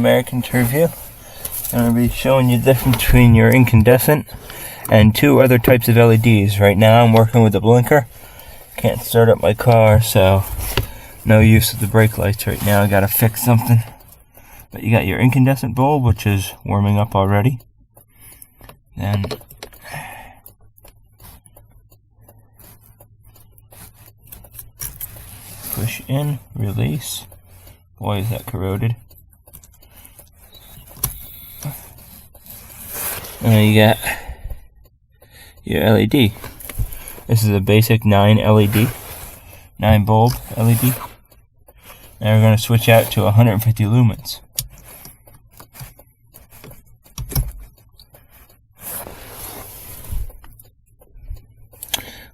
American review. I'm going to be showing you the difference between your incandescent and two other types of LEDs. Right now I'm working with the blinker. Can't start up my car, so no use of the brake lights right now. I gotta fix something. But you got your incandescent bulb, which is warming up already. Then push in, release. Boy, is that corroded. And then you got your LED. This is a basic 9 LED, 9 bulb LED. Now we're going to switch out to 150 lumens.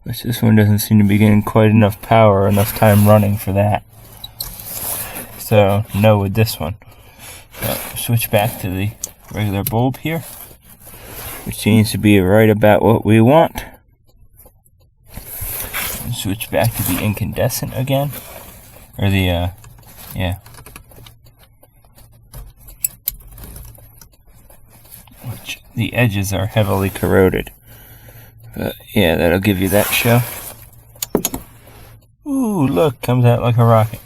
Which this one doesn't seem to be getting quite enough power or enough time running for that. So no with this one. So switch back to the regular bulb here, which seems to be right about what we want. And switch back to the incandescent again, or the which the edges are heavily corroded. But yeah, that'll give you that show. Ooh, look, comes out like a rocket.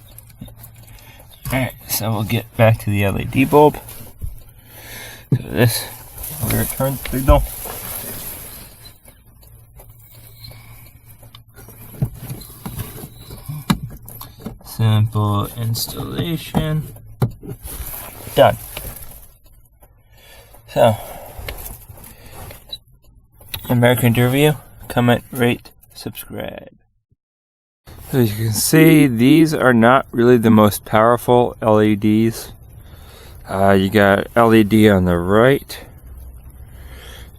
Alright, so we'll get back to the LED bulb. So this, where it turns signal. Simple installation. Done. So, American review, comment, rate, subscribe. As you can see, these are not really the most powerful LEDs. You got LED on the right,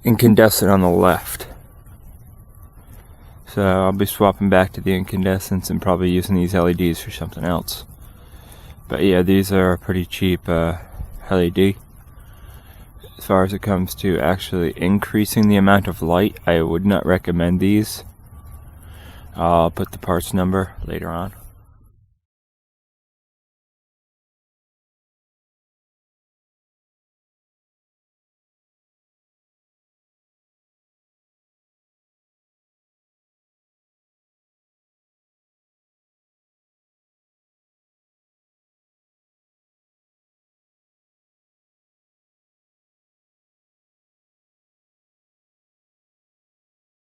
incandescent on the left. So I'll be swapping back to the incandescents and probably using these LEDs for something else. But yeah, these are a pretty cheap LED. As far as it comes to actually increasing the amount of light, I would not recommend these. I'll put the parts number later on.